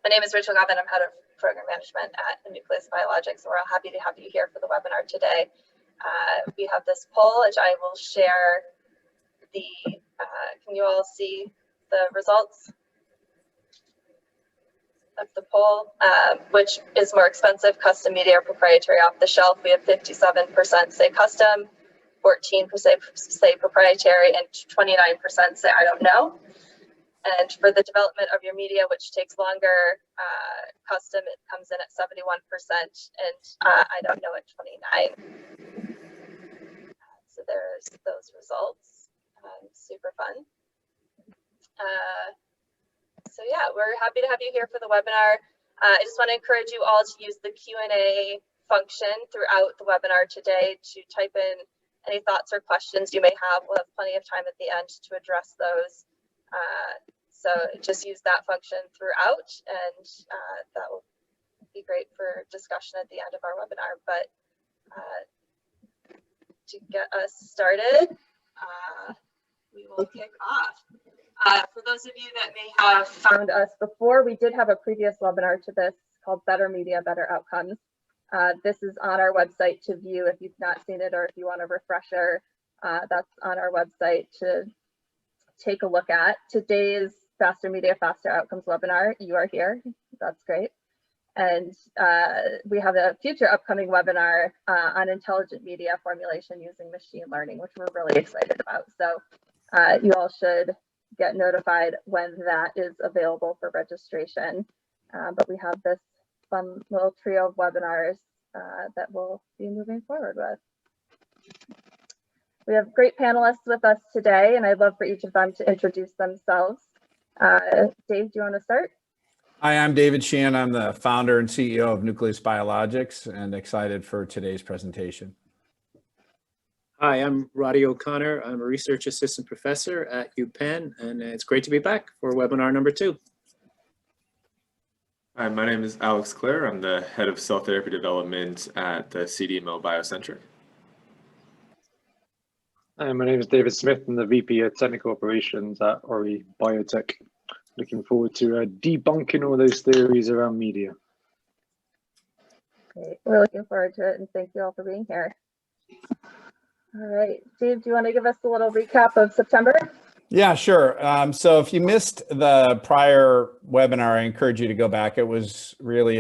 My name is Rachel Gavin. I'm head of program management at Nucleus Biologics, and we're all happy to have you here for the webinar today. We have this poll, which I will share the, can you all see the results of the poll? Which is more expensive, custom media or proprietary off the shelf? We have 57% say custom, 14% say proprietary, and 29% say I don't know. And for the development of your media, which takes longer, custom, it comes in at 71%, and I don't know at 29%. So there's those results. Super fun. So yeah, we're happy to have you here for the webinar. I just want to encourage you all to use the Q&A function throughout the webinar today to type in any thoughts or questions you may have. We'll have plenty of time at the end to address those. So just use that function throughout, and that will be great for discussion at the end of our webinar. But to get us started, we will kick off. For those of you that may have found us before, we did have a previous webinar to this called Better Media, Better Outcomes. This is on our website to view if you've not seen it, or if you want a refresher, that's on our website to take a look at. Today's Faster Media, Faster Outcomes webinar, you are here. That's great. And we have a future upcoming webinar on intelligent media formulation using machine learning, which we're really excited about. So you all should get notified when that is available for registration. But we have this fun little trio of webinars that we'll be moving forward with. We have great panelists with us today, and I'd love for each of them to introduce themselves. Dave, do you want to start? Hi, I'm David Sheehan. I'm the founder and CEO of Nucleus Biologics, and excited for today's presentation. Hi, I'm Roddy O'Connor. I'm a research assistant professor at UPenn, and it's great to be back for webinar number 2. Hi, my name is Alex Clare. I'm the head of cell therapy development at the CDMO BioCentric. Hi, my name is David Smith. I'm the VP of Technical Operations at Ori Biotech. Looking forward to debunking all those theories around media. Great. We're looking forward to it, and thank you all for being here. All right, Dave, do you want to give us a little recap of September? Yeah, sure. So if you missed the prior webinar, I encourage you to go back. It was really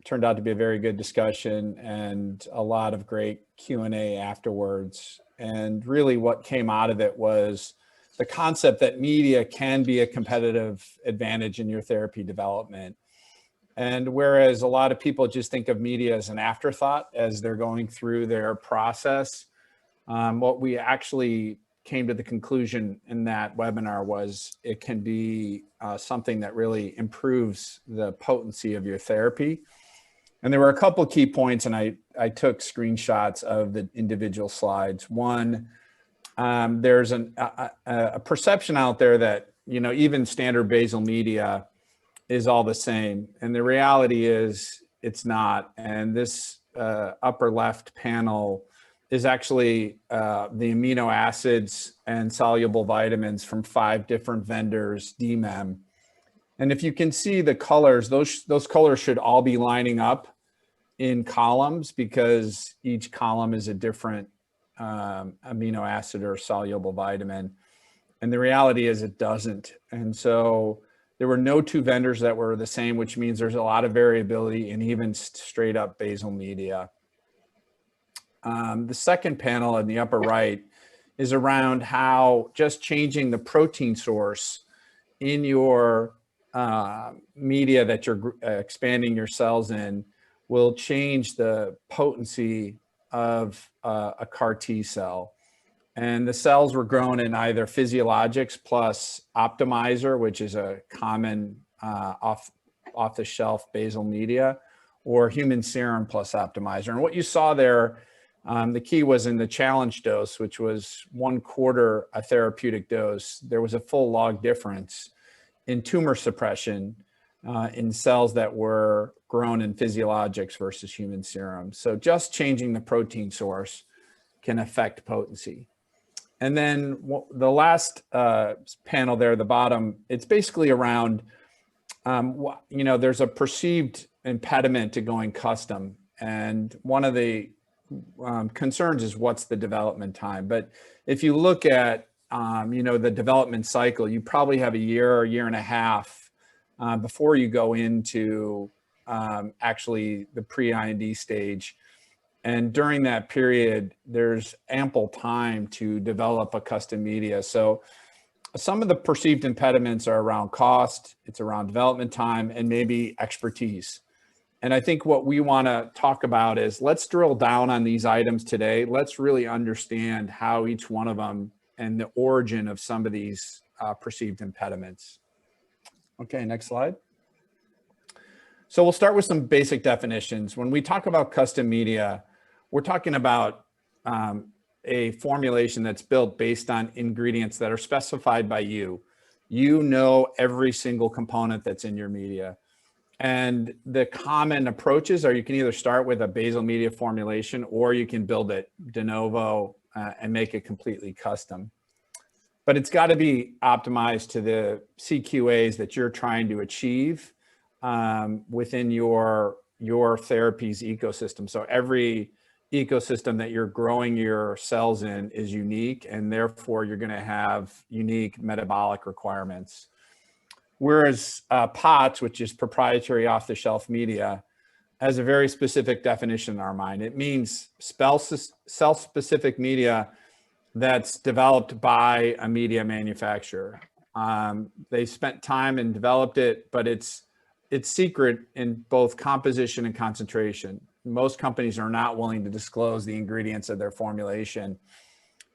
turned out to be a very good discussion and a lot of great Q&A afterwards. And really what came out of it was the concept that media can be a competitive advantage in your therapy development. And whereas a lot of people just think of media as an afterthought as they're going through their process, what we actually came to the conclusion in that webinar was it can be something that really improves the potency of your therapy. And there were a couple of key points, and I took screenshots of the individual slides. One, there's a perception out there that, you know, even standard basal media is all the same. And the reality is it's not. And this upper left panel is actually the amino acids and soluble vitamins from 5 different vendors, DMEM. And if you can see the colors, those colors should all be lining up in columns because each column is a different amino acid or soluble vitamin. And the reality is it doesn't. And so there were no 2 vendors that were the same, which means there's a lot of variability in even straight up basal media. The second panel in the upper right is around how just changing the protein source in your media that you're expanding your cells in will change the potency of a CAR T cell. And the cells were grown in either physiologics plus optimizer, which is a common off-the-shelf basal media, or human serum plus optimizer. And what you saw there, the key was in the challenge dose, which was 1/4 a therapeutic dose. There was a full log difference in tumor suppression in cells that were grown in physiologics versus human serum. So just changing the protein source can affect potency. And then the last panel there at the bottom, it's basically around you know, there's a perceived impediment to going custom. And one of the concerns is what's the development time. But if you look at, you know, the development cycle, you probably have a year or year and a half before you go into actually the pre-IND stage. And during that period, there's ample time to develop a custom media. So some of the perceived impediments are around cost, it's around development time, and maybe expertise. And I think what we want to talk about is let's drill down on these items today. Let's really understand how each one of them and the origin of some of these perceived impediments. Okay, next slide. So we'll start with some basic definitions. When we talk about custom media, we're talking about a formulation that's built based on ingredients that are specified by you. You know every single component that's in your media. And the common approaches are you can either start with a basal media formulation or you can build it de novo and make it completely custom. But it's got to be optimized to the CQAs that you're trying to achieve within your therapy's ecosystem. So every ecosystem that you're growing your cells in is unique, and therefore you're going to have unique metabolic requirements. Whereas POTS, which is proprietary off-the-shelf media, has a very specific definition in our mind. It means cell-specific media that's developed by a media manufacturer. They spent time and developed it, but it's secret in both composition and concentration. Most companies are not willing to disclose the ingredients of their formulation.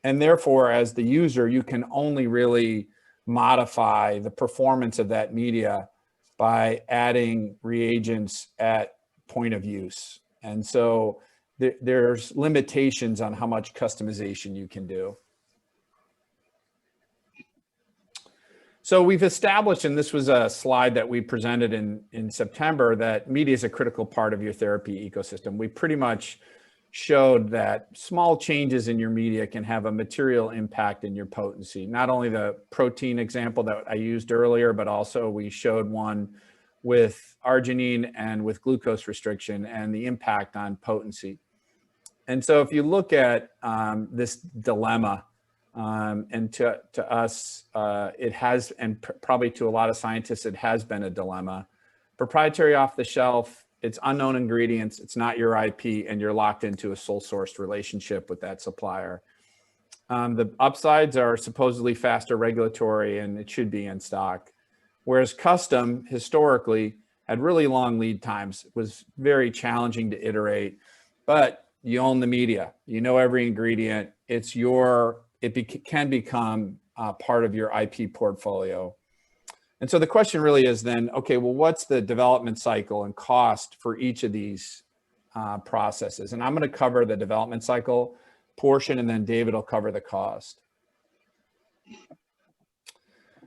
And therefore, as the user, you can only really modify the performance of that media by adding reagents at point of use. And so there's limitations on how much customization you can do. So we've established, and this was a slide that we presented in September, that media is a critical part of your therapy ecosystem. We pretty much showed that small changes in your media can have a material impact in your potency. Not only the protein example that I used earlier, but also we showed one with arginine and with glucose restriction and the impact on potency. And so if you look at this dilemma, and to us, it has, and probably to a lot of scientists, it has been a dilemma. Proprietary off the shelf, it's unknown ingredients, it's not your IP, and you're locked into a sole sourced relationship with that supplier. The upsides are supposedly faster regulatory, and it should be in stock. Whereas custom, historically, had really long lead times. It was very challenging to iterate, but you own the media. You know every ingredient. It's your, can become part of your IP portfolio. And so the question really is then, okay, well, what's the development cycle and cost for each of these processes? And I'm going to cover the development cycle portion, and then David will cover the cost.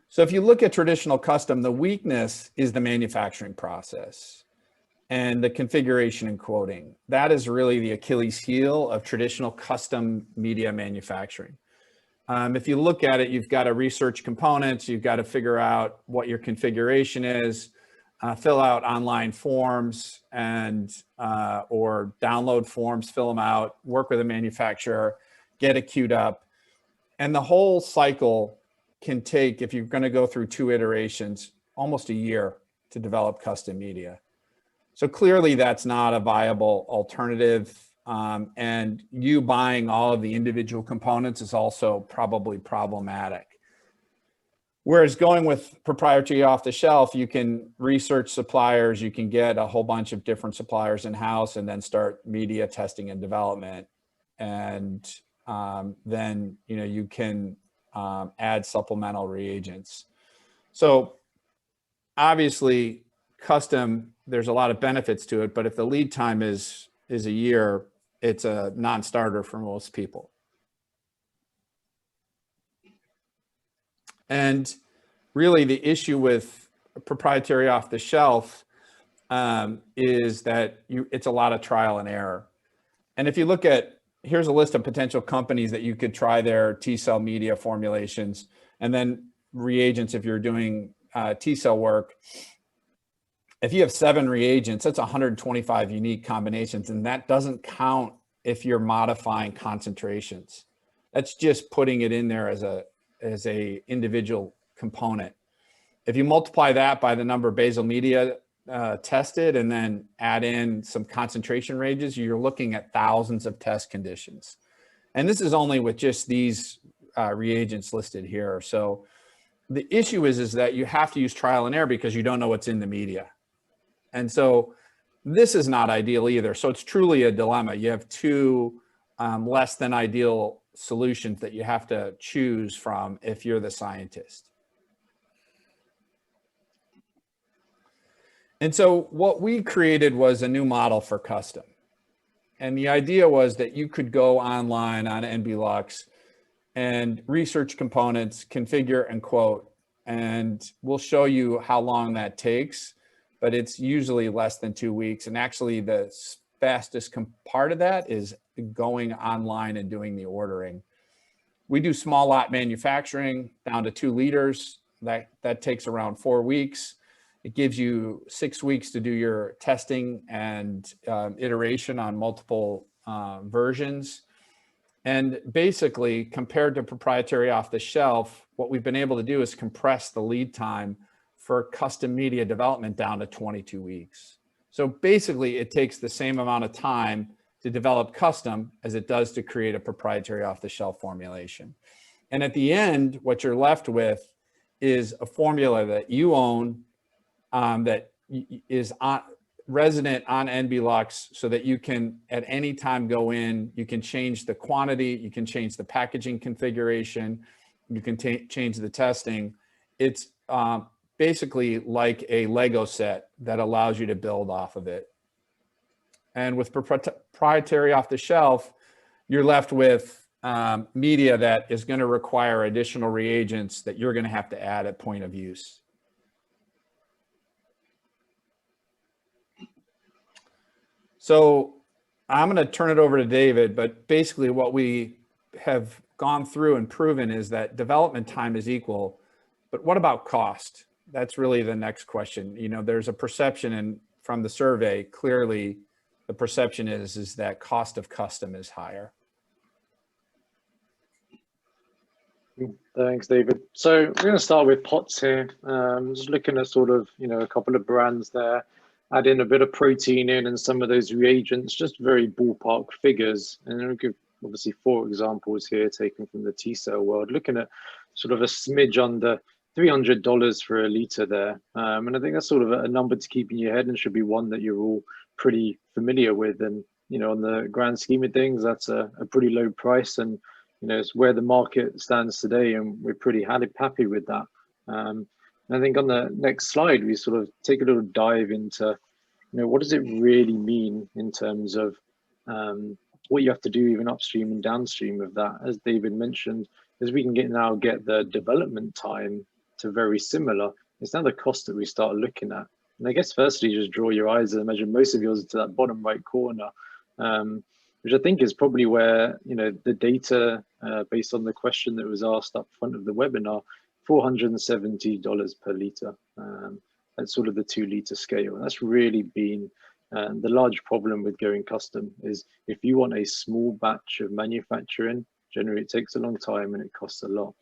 So if you look at traditional custom, the weakness is the manufacturing process and the configuration and quoting. That is really the Achilles heel of traditional custom media manufacturing. If you look at it, you've got to research components, you've got to figure out what your configuration is, fill out online forms and or download forms, fill them out, work with a manufacturer, get it queued up. And the whole cycle can take, if you're going to go through 2 iterations, almost a year to develop custom media. So clearly that's not a viable alternative. And you buying all of the individual components is also probably problematic. Whereas going with proprietary off the shelf, you can research suppliers, you can get a whole bunch of different suppliers in-house and then start media testing and development. And then, you know, you can add supplemental reagents. So obviously custom, there's a lot of benefits to it, but if the lead time is a year, it's a non-starter for most people. And really the issue with proprietary off the shelf is that it's a lot of trial and error. And if you look at, here's a list of potential companies that you could try their T-cell media formulations, and then reagents if you're doing T-cell work. if you have 7 reagents, that's 125 unique combinations, and that doesn't count if you're modifying concentrations. That's just putting it in there as a individual component. If you multiply that by the number of basal media tested and then add in some concentration ranges, you're looking at thousands of test conditions. And this is only with just these reagents listed here. So the issue is that you have to use trial and error because you don't know what's in the media. And so this is not ideal either. So it's truly a dilemma. You have 2 less than ideal solutions that you have to choose from if you're the scientist. And so what we created was a new model for custom. And the idea was that you could go online on NB Lux and research components, configure and quote, and we'll show you how long that takes, but it's usually less than 2 weeks. And actually the fastest part of that is going online and doing the ordering. We do small lot manufacturing down to 2 liters. That takes around 4 weeks. It gives you 6 weeks to do your testing and iteration on multiple versions. And basically, compared to proprietary off the shelf, what we've been able to do is compress the lead time for custom media development down to 22 weeks. So basically, it takes the same amount of time to develop custom as it does to create a proprietary off the shelf formulation. And at the end, what you're left with is a formula that you own, that is resident on NB Lux, so that you can at any time go in, you can change the quantity, you can change the packaging configuration, you can change the testing. It's basically like a Lego set that allows you to build off of it. And with proprietary off the shelf, you're left with media that is going to require additional reagents that you're going to have to add at point of use. So I'm going to turn it over to David, but basically what we have gone through and proven is that development time is equal, but what about cost? That's really the next question. You know, there's a perception, and from the survey, clearly the perception is that cost of custom is higher. Thanks, David. So we're going to start with pots here. Just looking at sort of, you know, a couple of brands there. Add in a bit of protein in and some of those reagents, just very ballpark figures. And I'll give obviously 4 examples here taken from the T-cell world, looking at sort of a smidge under $300 for a liter there. And I think that's sort of a number to keep in your head and should be one that you're all pretty familiar with. And, you know, on the grand scheme of things, that's a pretty low price. And, you know, it's where the market stands today. And we're pretty happy with that. I think on the next slide, we sort of take a little dive into, you know, what does it really mean in terms of what you have to do even upstream and downstream of that. As David mentioned, as we can now get the development time to very similar, it's now the cost that we start looking at. And I guess firstly, just draw your eyes, and imagine most of yours to that bottom right corner, which I think is probably where, you know, the data based on the question that was asked up front of the webinar, $470 per liter. That's sort of the 2 liter scale. And that's really been the large problem with going custom is if you want a small batch of manufacturing, generally it takes a long time and it costs a lot.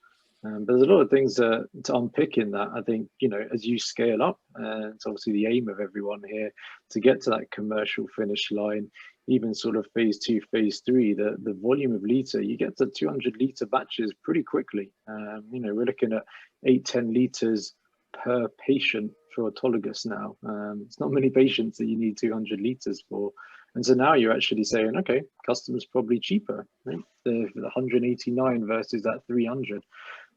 But there's a lot of things to unpick in that. I think, you know, as you scale up, it's obviously the aim of everyone here to get to that commercial finish line, even sort of phase 2, phase 3, the volume of liter, you get to 200 liter batches pretty quickly. You know, we're looking at 8-10 liters per patient for autologous now. It's not many patients that you need 200 liters for. And so now you're actually saying, okay, custom's probably cheaper, right? The 189 versus that 300.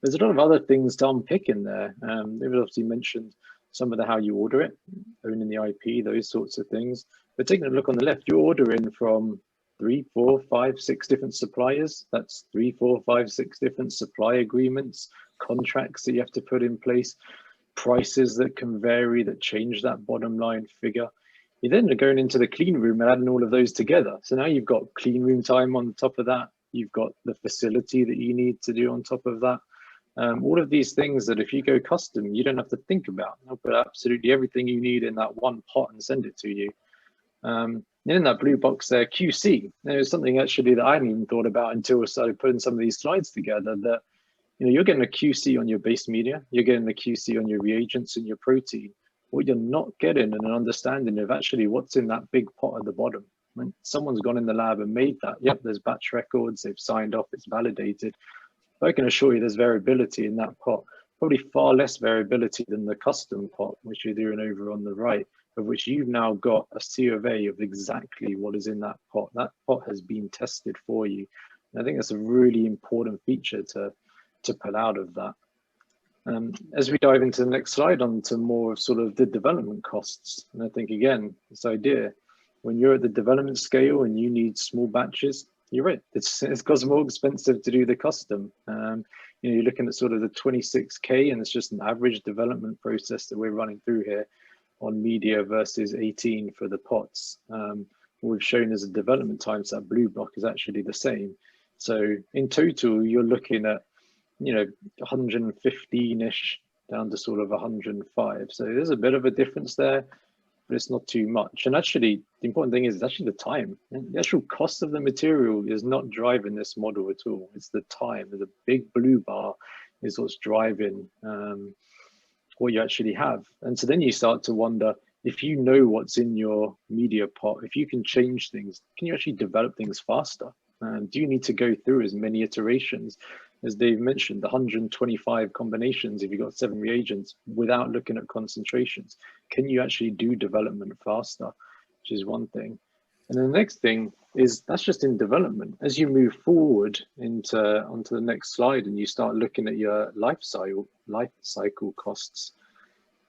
There's a lot of other things to unpick in there. They've obviously mentioned some of the how you order it, owning the IP, those sorts of things. But taking a look on the left, you're ordering from 3, 4, 5, 6 different suppliers. That's 3, 4, 5, 6 different supply agreements, contracts that you have to put in place, prices that can vary, that change that bottom line figure. You then are going into the clean room and adding all of those together. So now you've got clean room time on top of that. You've got the facility that you need to do on top of that. All of these things that if you go custom, you don't have to think about. They'll put absolutely everything you need in that one pot and send it to you. In that blue box there, QC, there's something actually that I hadn't even thought about until I started putting some of these slides together, that you're getting a QC on your base media, you're getting a QC on your reagents and your protein. What you're not getting an understanding of actually what's in that big pot at the bottom. When someone's gone in the lab and made that, yep, there's batch records, they've signed off, it's validated. But I can assure you there's variability in that pot, probably far less variability than the custom pot, which you're doing over on the right, of which you've now got a C of A of exactly what is in that pot. That pot has been tested for you. And I think that's a really important feature to pull out of that. As we dive into the next slide, onto more of sort of the development costs. And I think, again, this idea, when you're at the development scale and you need small batches, you're right, it's cost more expensive to do the custom. You're looking at sort of the 26K, and it's just an average development process that we're running through here on media versus 18 for the pots. What we've shown as a development time, so that blue block is actually the same. So in total, you're looking at 115-ish down to sort of 105. So there's a bit of a difference there, but it's not too much. And actually, the important thing is actually the time. The actual cost of the material is not driving this model at all. It's the time. The big blue bar is what's driving what you actually have. And so then you start to wonder, if you know what's in your media pot, if you can change things, can you actually develop things faster? Do you need to go through as many iterations? As Dave mentioned, the 125 combinations, if you've got 7 reagents, without looking at concentrations, can you actually do development faster? Which is one thing. And then the next thing is, that's just in development. As you move forward onto the next slide and you start looking at your life cycle costs,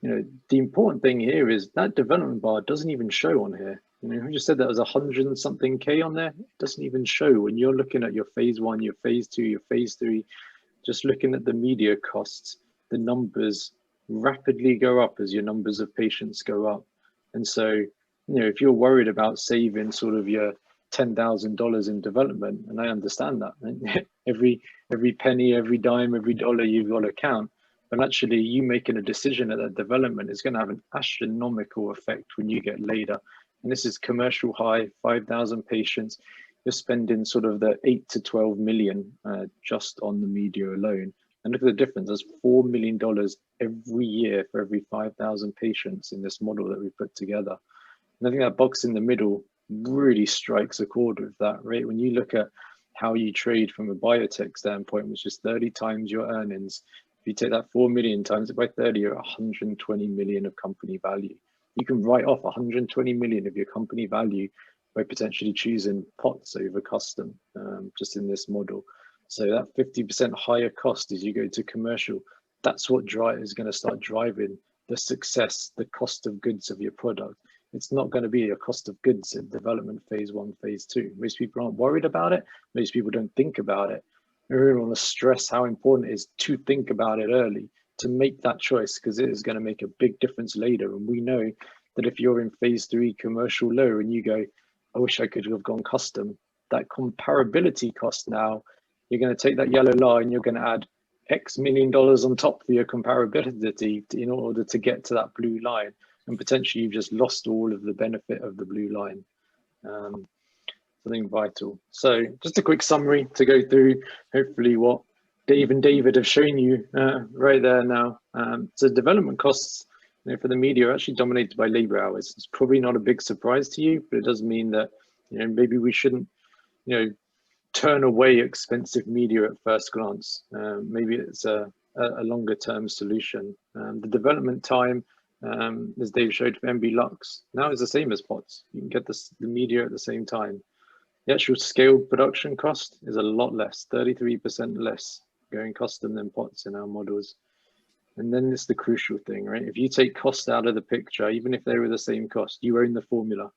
the important thing here is that development bar doesn't even show on here. Who just said that was 100 and something K on there? It doesn't even show when you're looking at your phase 1, your phase 2, your phase 3, just looking at the media costs, the numbers rapidly go up as your numbers of patients go up. And so, if you're worried about saving sort of your $10,000 in development, and I understand that, right? every penny, every dime, every dollar you've got to count, but actually you making a decision at that development is going to have an astronomical effect when you get later. And this is commercial high, 5,000 patients. You're spending sort of the 8 to 12 million just on the media alone. And look at the difference. There's $4 million every year for every 5,000 patients in this model that we put together. And I think that box in the middle really strikes a chord with that, right? When you look at how you trade from a biotech standpoint, which is 30 times your earnings, if you take that 4 million times it by 30, you're at 120 million of company value. You can write off 120 million of your company value by potentially choosing pots over custom, just in this model. So that 50% higher cost as you go to commercial, that's what is going to start driving the success, the cost of goods of your product. It's not going to be a cost of goods in development phase 1, phase 2. Most people aren't worried about it. Most people don't think about it. I really want to stress how important it is to think about it early, to make that choice, because it is going to make a big difference later. And we know that if you're in phase 3 commercial low and you go, I wish I could have gone custom, that comparability cost now, you're going to take that yellow line, you're going to add X million dollars on top for your comparability in order to get to that blue line. And potentially you've just lost all of the benefit of the blue line. Something vital. So just a quick summary to go through, hopefully what Dave and David have shown you right there now. So development costs for the media are actually dominated by labor hours. It's probably not a big surprise to you, but it does mean that maybe we shouldn't turn away expensive media at first glance. Maybe it's a longer term solution. The development time, as Dave showed for NB Lux, now is the same as pots. You can get the media at the same time. The actual scaled production cost is a lot less, 33% less going custom than pots in our models. And then it's the crucial thing, right? If you take cost out of the picture, even if they were the same cost, you own the formula.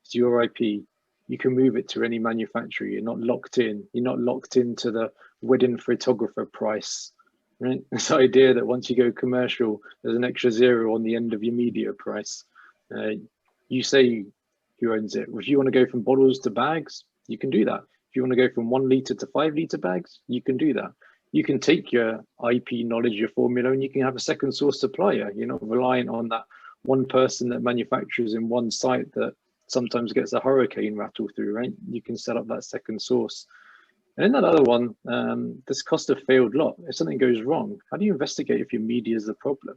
It's your IP. You can move it to any manufacturer. You're not locked in. You're not locked into the wedding photographer price, right? This idea that once you go commercial, there's an extra zero on the end of your media price. You say who owns it. If you want to go from bottles to bags, you can do that. If you want to go from 1 liter to 5 liter bags, you can do that. you can take your IP knowledge, your formula, and you can have a second source supplier. You're not reliant on that one person that manufactures in one site that sometimes gets a hurricane rattle through, right? You can set up that second source. And then that other one, this cost of failed lot. If something goes wrong, how do you investigate if your media is the problem?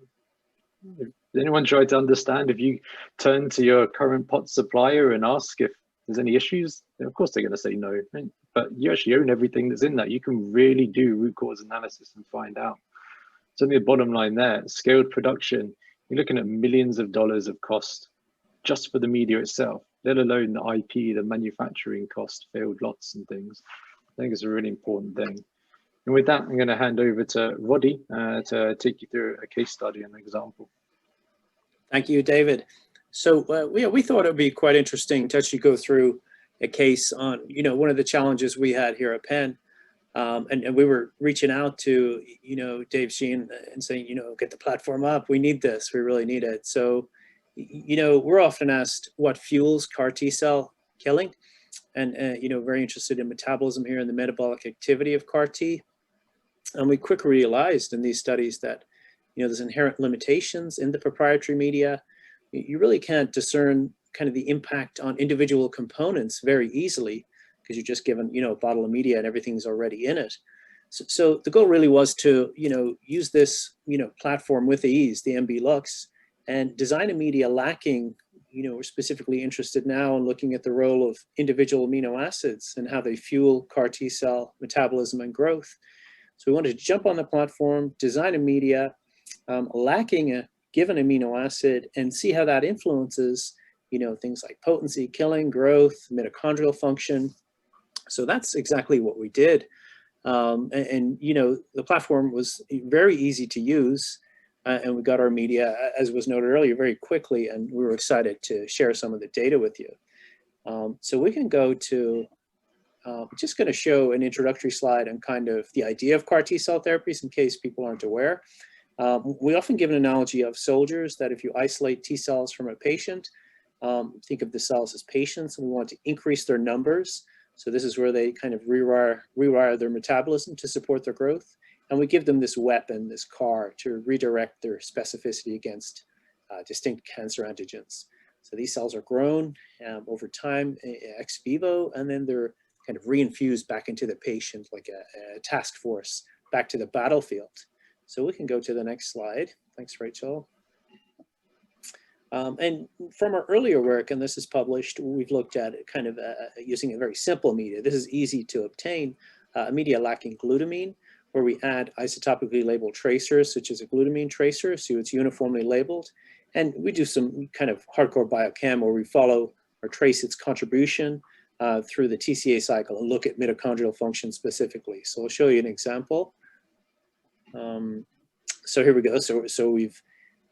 Has anyone tried to understand if you turn to your current pot supplier and ask if there's any issues? Of course they're going to say no, right? But you actually own everything that's in that. You can really do root cause analysis and find out. So the bottom line there, scaled production, you're looking at millions of dollars of cost just for the media itself, let alone the IP, the manufacturing cost, failed lots and things. I think it's a really important thing. And with that, I'm going to hand over to Roddy to take you through a case study and an example. Thank you, David. So we thought it would be quite interesting to actually go through a case on, one of the challenges we had here at Penn. And we were reaching out to, Dave Sheen and saying, get the platform up. We need this. We really need it. So, we're often asked what fuels CAR T cell killing, and, very interested in metabolism here and the metabolic activity of CAR T. And we quickly realized in these studies that, there's inherent limitations in the proprietary media. You really can't discern kind of the impact on individual components very easily, because you're just given, a bottle of media and everything's already in it. So the goal really was to, use this, platform with ease, the NB Lux, and design a media lacking, we're specifically interested now in looking at the role of individual amino acids and how they fuel CAR T cell metabolism and growth. So we wanted to jump on the platform, design a media lacking a given amino acid, and see how that influences, things like potency, killing, growth, mitochondrial function. So that's exactly what we did. The platform was very easy to use, and we got our media, as was noted earlier, very quickly, and we were excited to share some of the data with you. So we can go to, just going to show an introductory slide and kind of the idea of CAR T cell therapies in case people aren't aware. We often give an analogy of soldiers that if you isolate T cells from a patient, think of the cells as patients, and we want to increase their numbers. So this is where they kind of rewire their metabolism to support their growth. And we give them this weapon, this CAR, to redirect their specificity against distinct cancer antigens. So these cells are grown over time ex vivo, and then they're kind of reinfused back into the patient like a task force back to the battlefield. So we can go to the next slide. Thanks, Rachel. And from our earlier work, and this is published, we've looked at it kind of using a very simple media. This is easy to obtain, a media lacking glutamine, where we add isotopically labeled tracers, such as a glutamine tracer, so it's uniformly labeled. And we do some kind of hardcore biochem where we follow or trace its contribution through the TCA cycle and look at mitochondrial function specifically. So I'll show you an example. So here we go. So we've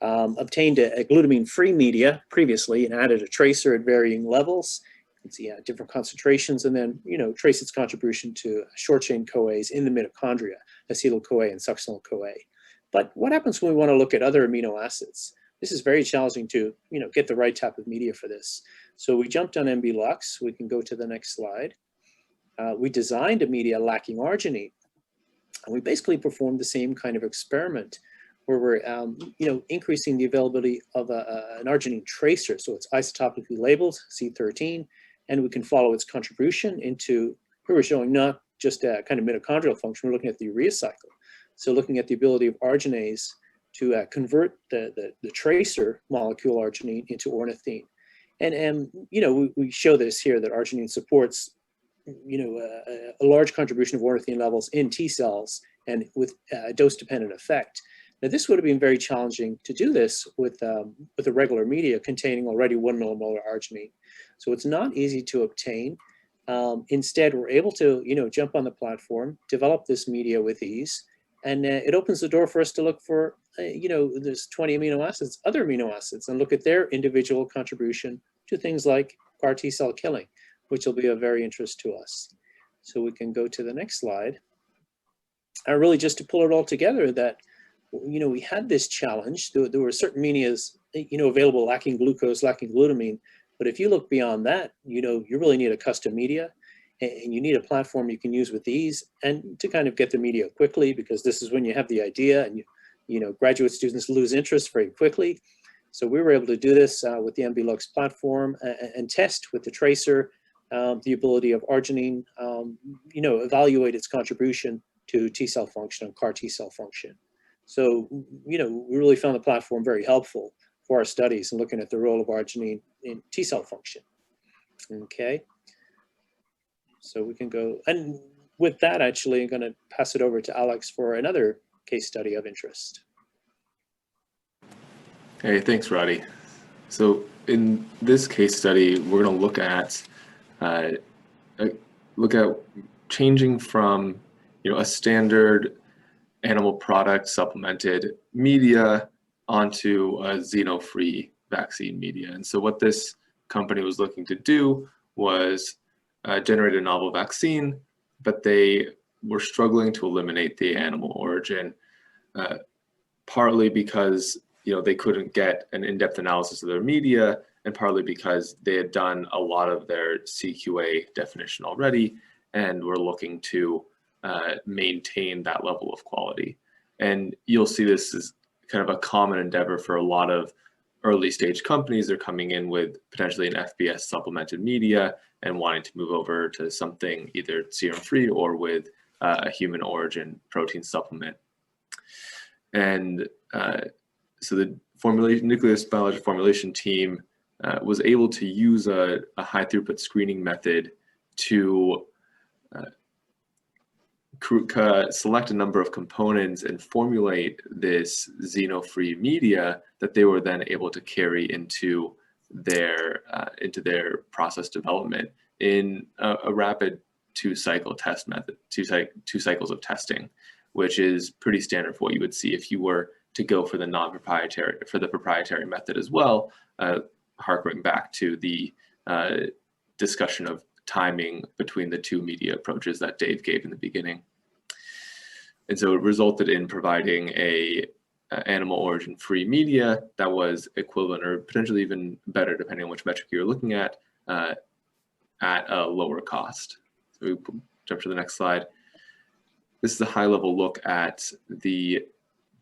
obtained a glutamine-free media previously and added a tracer at varying levels. You can see different concentrations, and then trace its contribution to short-chain CoAs in the mitochondria, acetyl-CoA and succinyl-CoA. But what happens when we want to look at other amino acids? This is very challenging to get the right type of media for this. So we jumped on NB Lux. We can go to the next slide. We designed a media lacking arginine. And we basically performed the same kind of experiment where we're, increasing the availability of an arginine tracer. So it's isotopically labeled C13, and we can follow its contribution into, here we're showing not just a kind of mitochondrial function, we're looking at the urea cycle. So looking at the ability of arginase to convert the tracer molecule arginine into ornithine. And we show this here that arginine supports a large contribution of ornithine levels in T cells and with a dose-dependent effect. Now, this would have been very challenging to do this with a regular media containing already 1 millimolar arginine. So it's not easy to obtain. Instead, we're able to jump on the platform, develop this media with ease, and it opens the door for us to look for there's 20 amino acids, other amino acids, and look at their individual contribution to things like CAR T cell killing, which will be of very interest to us. So we can go to the next slide. Really just to pull it all together that, we had this challenge. There were certain medias, available lacking glucose, lacking glutamine. But if you look beyond that, you really need a custom media. and you need a platform you can use with these and to kind of get the media quickly, because this is when you have the idea and you know, graduate students lose interest very quickly. So we were able to do this with the NB Lux platform and test with the tracer the ability of arginine, you know, evaluate its contribution to T cell function and CAR T cell function. So, you know, we really found the platform very helpful for our studies and looking at the role of arginine in T cell function. Okay. So we can go, and with that, actually, I'm going to pass it over to Alex for another case study of interest. Hey, thanks, Roddy. So in this case study, we're going to look at changing from, you know, a standard animal product supplemented media onto a xeno-free vaccine media. And so what this company was looking to do was generate a novel vaccine, but they were struggling to eliminate the animal origin, partly because, you know, they couldn't get an in-depth analysis of their media, and partly because they had done a lot of their CQA definition already and were looking to maintain that level of quality. And you'll see this as kind of a common endeavor for a lot of early stage companies. They're coming in with potentially an FBS supplemented media and wanting to move over to something either serum free or with a human origin protein supplement. And so the Nucleus biologic formulation team was able to use a high throughput screening method to select a number of components and formulate this xeno-free media that they were then able to carry into their process development in a rapid two-cycle test method, two cycles of testing, which is pretty standard for what you would see if you were to go for the proprietary method as well, harking back to the discussion of timing between the two media approaches that Dave gave in the beginning. And so it resulted in providing a animal origin free media that was equivalent or potentially even better, depending on which metric you're looking at a lower cost. So we jump to the next slide. This is a high level look at the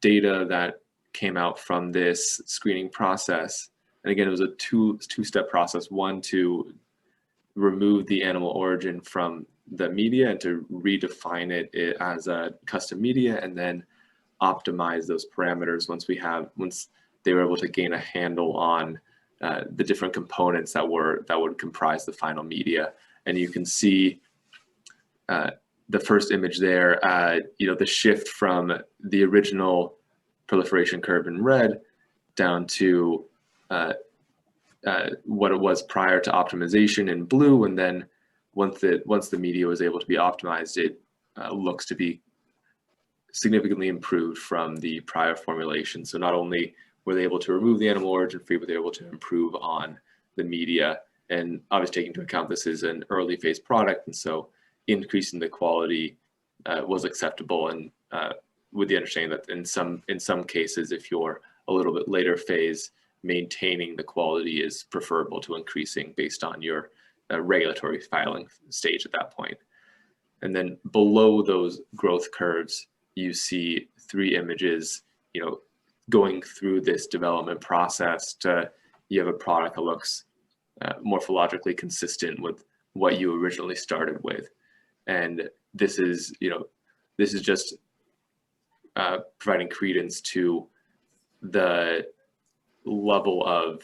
data that came out from this screening process. And again, it was a two-step process. One, to remove the animal origin from the media and to redefine it as a custom media, and then optimize those parameters once they were able to gain a handle on the different components that would comprise the final media. And you can see the first image there, you know, the shift from the original proliferation curve in red down to what it was prior to optimization in blue, and then once the media was able to be optimized, it looks to be significantly improved from the prior formulation. So not only were they able to remove the animal origin free, but they were able to improve on the media. And obviously taking into account this is an early phase product, and so increasing the quality was acceptable, and with the understanding that in some cases, if you're a little bit later phase, maintaining the quality is preferable to increasing based on your regulatory filing stage at that point. And then below those growth curves, you see three images, you know, going through this development process to, you have a product that looks morphologically consistent with what you originally started with. And this is, you know, this is just providing credence to the level of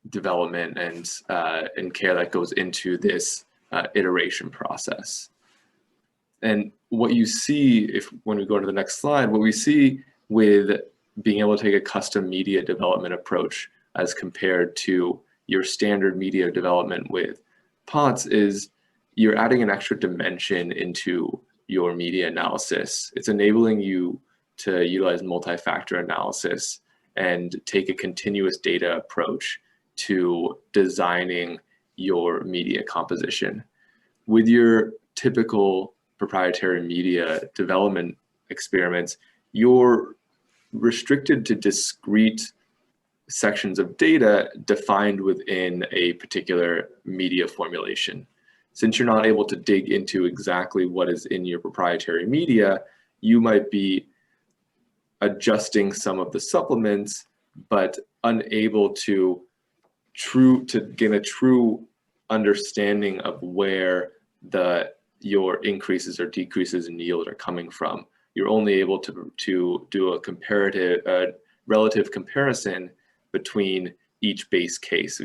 development and care that goes into this iteration process. And what you see, when we go to the next slide, what we see with being able to take a custom media development approach as compared to your standard media development with POTS is you're adding an extra dimension into your media analysis. It's enabling you to utilize multi-factor analysis and take a continuous data approach to designing your media composition. With your typical proprietary media development experiments, you're restricted to discrete sections of data defined within a particular media formulation. since you're not able to dig into exactly what is in your proprietary media, you might be adjusting some of the supplements, but unable to gain a true understanding of where your increases or decreases in yield are coming from. You're only able to do a relative comparison between each base case,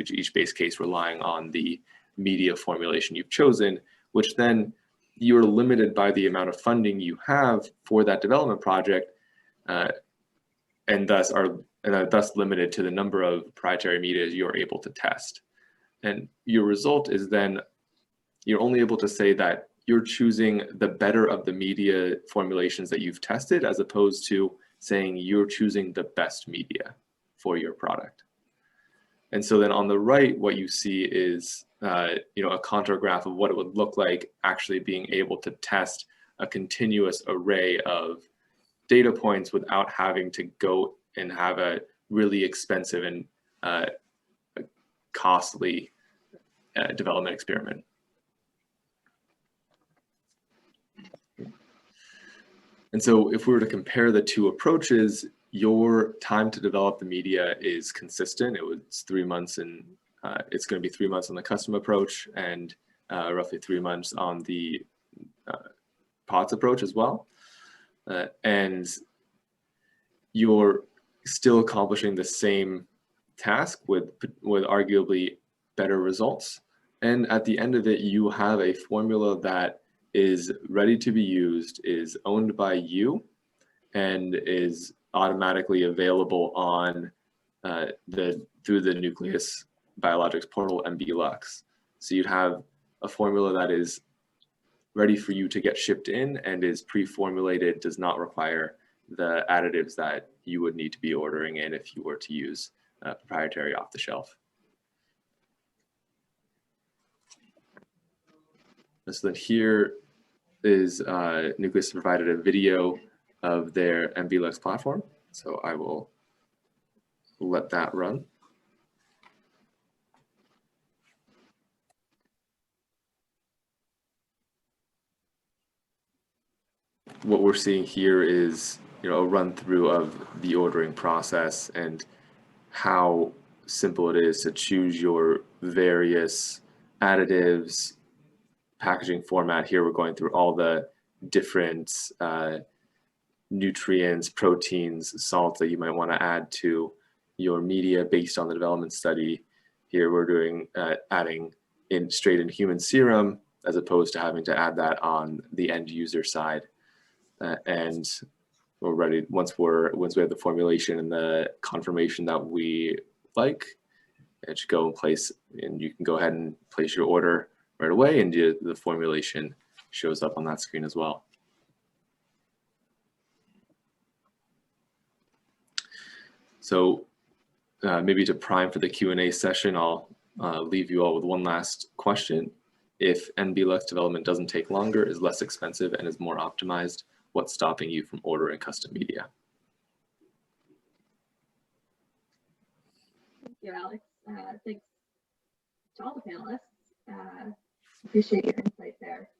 relying on the media formulation you've chosen, which then you're limited by the amount of funding you have for that development project, and thus limited to the number of proprietary media you're able to test. And your result is then you're only able to say that you're choosing the better of the media formulations that you've tested, as opposed to saying you're choosing the best media for your product. And so then on the right, what you see is a contragraph of what it would look like actually being able to test a continuous array of data points without having to go and have a really expensive and costly development experiment. And so if we were to compare the two approaches, your time to develop the media is consistent. It's 3 months, and it's going to be 3 months on the custom approach, and roughly 3 months on the POTS approach as well. And you're still accomplishing the same task with arguably better results. And at the end of it, you have a formula that is ready to be used, is owned by you, and is automatically available on through the Nucleus Biologics portal, NB Lux. So you'd have a formula that is ready for you to get shipped in and is pre-formulated, does not require the additives that you would need to be ordering in if you were to use proprietary off the shelf. So then here is Nucleus provided a video of their NB Lux platform. So I will let that run. What we're seeing here is a run through of the ordering process and how simple it is to choose your various additives, packaging format. Here we're going through all the different nutrients, proteins, salts that you might want to add to your media based on the development study. Here we're doing adding straight in human serum, as opposed to having to add that on the end user side. And we're ready once we have the formulation and the confirmation that we like. It should go in place, and you can go ahead and place your order right away, and the formulation shows up on that screen as well. So maybe to prime for the Q&A session, I'll leave you all with one last question. If NB Lux development doesn't take longer, is less expensive, and is more optimized, what's stopping you from ordering custom media? Thank you, Alex. Thanks to all the panelists. Appreciate your insight there.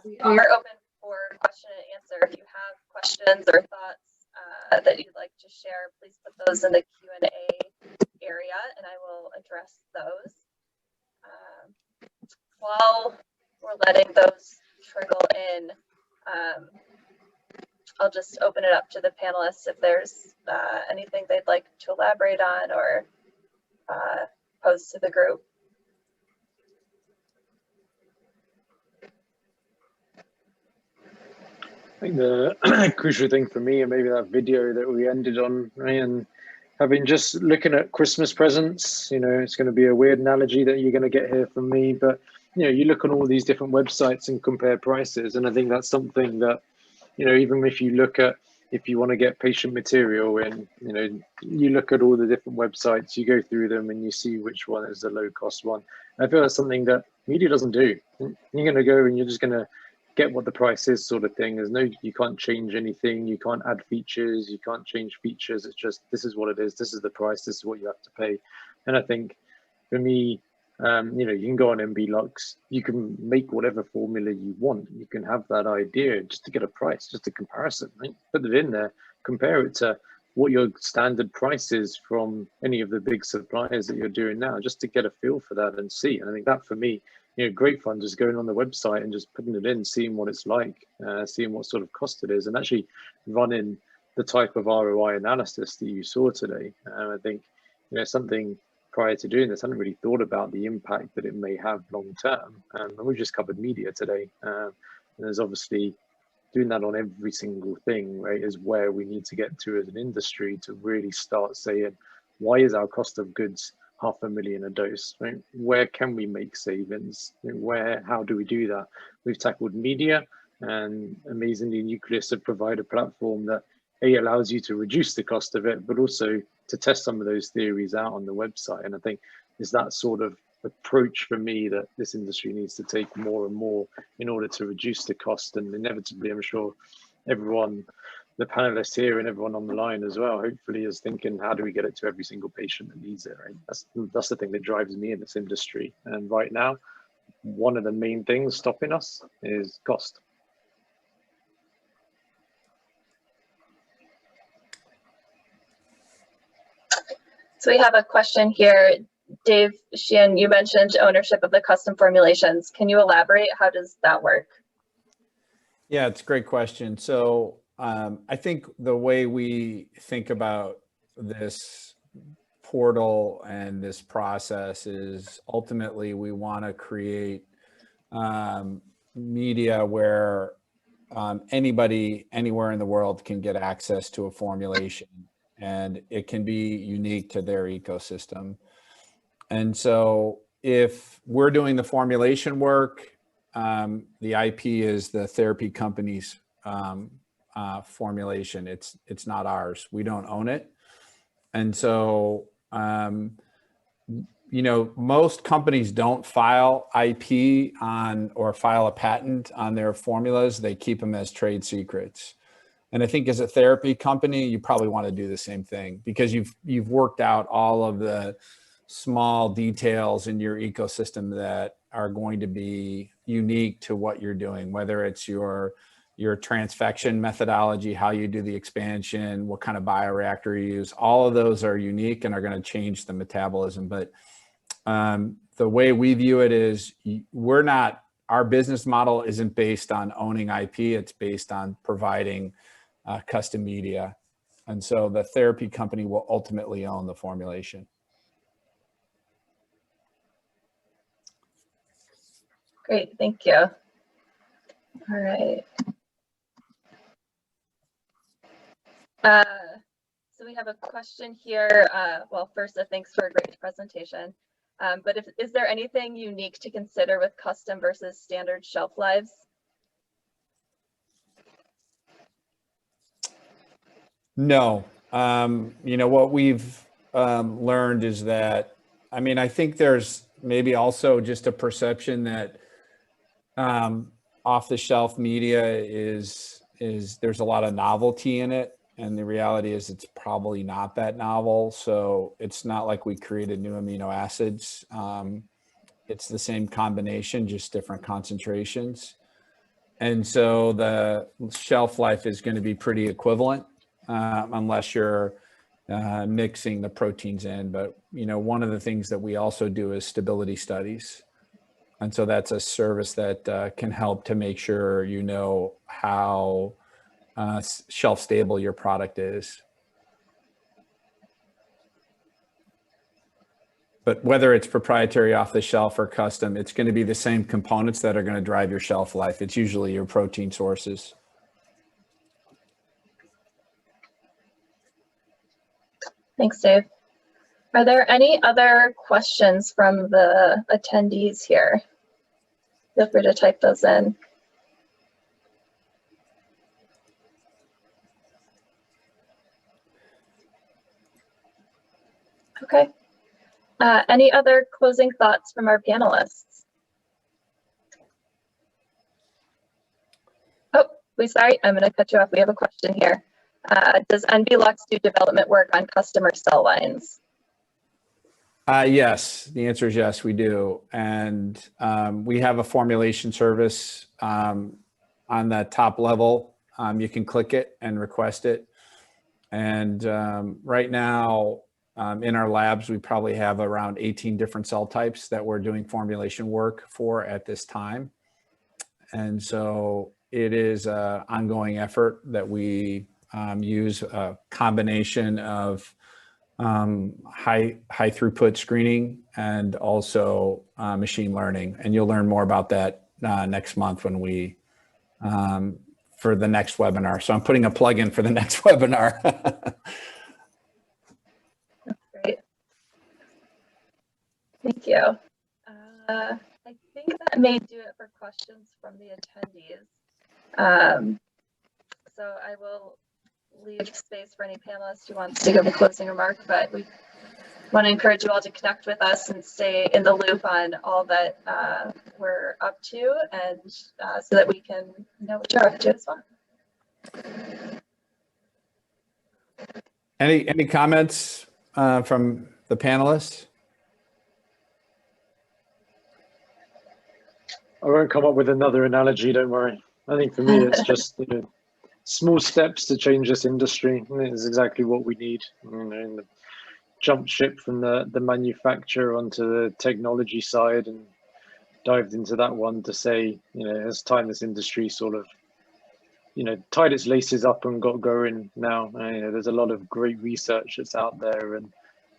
We are open for question and answer. If you have questions or thoughts that you'd like to share, please put those in the Q&A area, and I will address those. While we're letting those trickle in, I'll just open it up to the panelists if there's anything they'd like to elaborate on or pose to the group. I think the crucial thing for me, and maybe that video that we ended on, right, and having just looking at Christmas presents, it's going to be a weird analogy that you're going to get here from me, but you look on all these different websites and compare prices, and I think that's something that, even if you look at, if you want to get patient material in, you look at all the different websites, you go through them and you see which one is the low cost one. I feel that's something that media doesn't do. You're going to go and you're just going to get what the price is, sort of thing. You can't change anything, you can't add features, you can't change features. It's just, this is what it is, this is the price, this is what you have to pay. And I think for me, You know, you can go on NB Lux, you can make whatever formula you want. You can have that idea just to get a price, just a comparison, right? Put it in there, compare it to what your standard price is from any of the big suppliers that you're doing now, just to get a feel for that and see. And I think that for me, you know, great fun just going on the website and just putting it in, seeing what it's like, seeing what sort of cost it is, and actually running the type of ROI analysis that you saw today. I think, you know, something prior to doing this, I hadn't really thought about the impact that it may have long term. And we've just covered media today. And there's obviously doing that on every single thing, right, is where we need to get to as an industry to really start saying, why is our cost of goods $500,000 a dose, right? Where can we make savings? How do we do that? We've tackled media, and amazingly Nucleus have provided a platform that allows you to reduce the cost of it, but also to test some of those theories out on the website. And I think it's that sort of approach for me that this industry needs to take more and more in order to reduce the cost. And inevitably, I'm sure everyone, the panelists here and everyone on the line as well, hopefully is thinking, how do we get it to every single patient that needs it, right? That's the thing that drives me in this industry. And right now, one of the main things stopping us is cost. So we have a question here. Dave Sheehan, you mentioned ownership of the custom formulations. Can you elaborate? How does that work? Yeah, it's a great question. So I think the way we think about this portal and this process is ultimately we want to create media where anybody anywhere in the world can get access to a formulation, and it can be unique to their ecosystem. And so if we're doing the formulation work, the IP is the therapy company's formulation. It's not ours. We don't own it. And so, you know, most companies don't file IP on or file a patent on their formulas. They keep them as trade secrets. And I think as a therapy company, you probably want to do the same thing because you've worked out all of the small details in your ecosystem that are going to be unique to what you're doing, whether it's your transfection methodology, how you do the expansion, what kind of bioreactor you use. All of those are unique and are going to change the metabolism. But the way we view it is our business model isn't based on owning IP. It's based on providing custom media. And so the therapy company will ultimately own the formulation. Great, thank you. All right. So we have a question here. Well, first, thanks for a great presentation. But is there anything unique to consider with custom versus standard shelf lives? No. You know, what we've learned is that, I mean, I think there's maybe also just a perception that off-the-shelf media is there's a lot of novelty in it. And the reality is it's probably not that novel. So it's not like we created new amino acids. It's the same combination, just different concentrations. And so the shelf life is going to be pretty equivalent unless you're mixing the proteins in. But, you know, one of the things that we also do is stability studies. And so that's a service that can help to make sure you know how shelf stable your product is. But whether it's proprietary, off the shelf, or custom, it's going to be the same components that are going to drive your shelf life. It's usually your protein sources. Thanks, Dave. Are there any other questions from the attendees here? Feel free to type those in. Okay. Any other closing thoughts from our panelists? Oh, sorry, I'm going to cut you off. We have a question here. Does NB Lux do development work on customer cell lines? Yes, the answer is yes, we do. And we have a formulation service on the top level. You can click it and request it. And right now in our labs, we probably have around 18 different cell types that we're doing formulation work for at this time. And so it is an ongoing effort that we use a combination of high throughput screening and also machine learning. And you'll learn more about that next month when we, for the next webinar. So I'm putting a plug in for the next webinar. That's great. Thank you. I think that may do it for questions from the attendees. So I will leave space for any panelists who wants to give a closing remark, but we want to encourage you all to connect with us and stay in the loop on all that we're up to, and so that we can know what you're up to as well. Any comments from the panelists? I won't come up with another analogy, don't worry. I think for me, it's just small steps to change this industry. I mean, it's exactly what we need. In the jump ship from the manufacturer onto the technology side and dived into that one to say, it's time this industry sort of, tied its laces up and got going now. There's a lot of great research that's out there, and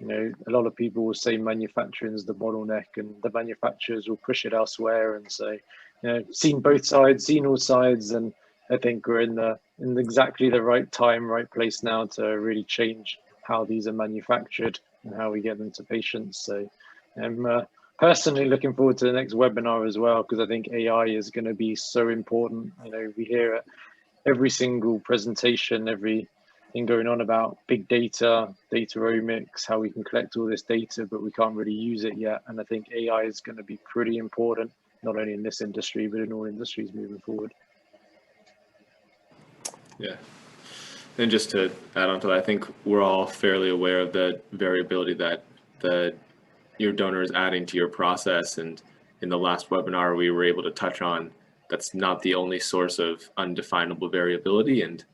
a lot of people will say manufacturing is the bottleneck, and the manufacturers will push it elsewhere and say, seen both sides, seen all sides, and I think we're in exactly the right time, right place now to really change how these are manufactured and how we get them to patients. So I'm personally looking forward to the next webinar as well, because I think AI is going to be so important. We hear it every single presentation, everything going on about big data, dataomics, how we can collect all this data, but we can't really use it yet. And I think AI is going to be pretty important, not only in this industry, but in all industries moving forward. Yeah. And just to add on to that, I think we're all fairly aware of the variability that your donor is adding to your process. And in the last webinar, we were able to touch on that's not the only source of undefinable variability, and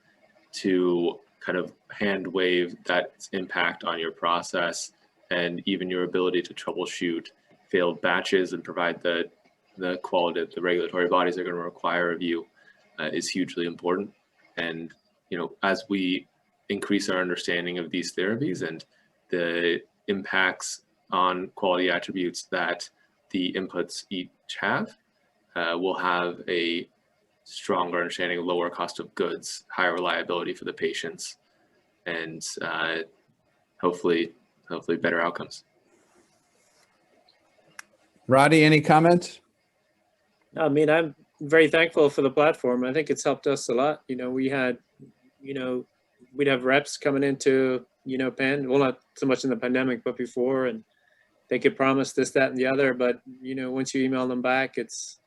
to kind of hand wave that impact on your process and even your ability to troubleshoot failed batches and provide the quality that the regulatory bodies are going to require of you is hugely important. And as we increase our understanding of these therapies and the impacts on quality attributes that the inputs each have, we'll have a stronger understanding of lower cost of goods, higher reliability for the patients, and hopefully better outcomes. Roddy, any comments? I mean, I'm very thankful for the platform. I think it's helped us a lot. We had, we'd have reps coming into, Penn, well, not so much in the pandemic, but before, and they could promise this, that, and the other, but, once you email them back, it's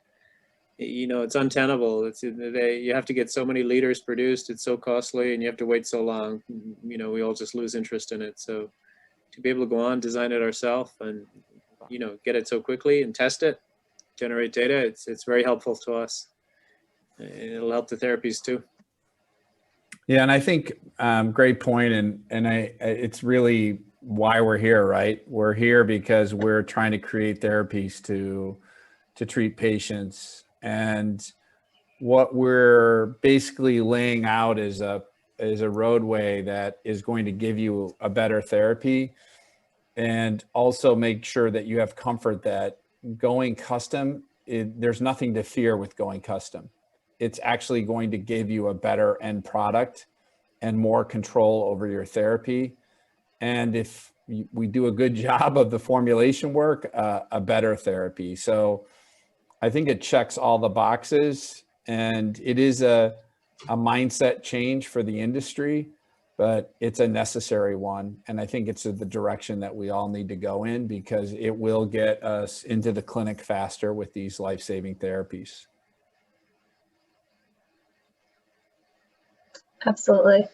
untenable. You have to get so many liters produced. It's so costly, and you have to wait so long. We all just lose interest in it. So to be able to go on, design it ourselves, and get it so quickly and test it, generate data, it's very helpful to us. And it'll help the therapies too. Yeah, and I think great point, and it's really why we're here, right? We're here because we're trying to create therapies to treat patients. And what we're basically laying out is a roadway that is going to give you a better therapy, and also make sure that you have comfort that going custom, there's nothing to fear with going custom. It's actually going to give you a better end product and more control over your therapy. And if we do a good job of the formulation work, a better therapy. So I think it checks all the boxes, and it is a mindset change for the industry, but it's a necessary one. And I think it's the direction that we all need to go in, because it will get us into the clinic faster with these life-saving therapies. Absolutely.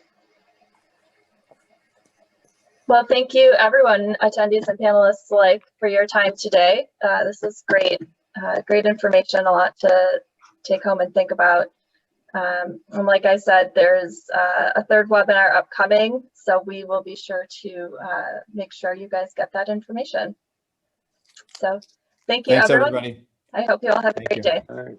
Well, thank you, everyone, attendees and panelists alike, for your time today. This is great, great information, a lot to take home and think about. And like I said, there's a third webinar upcoming, so we will be sure to make sure you guys get that information. So thank you, Thanks, everyone. everybody. I hope you all have a Thank great you. day. Thanks.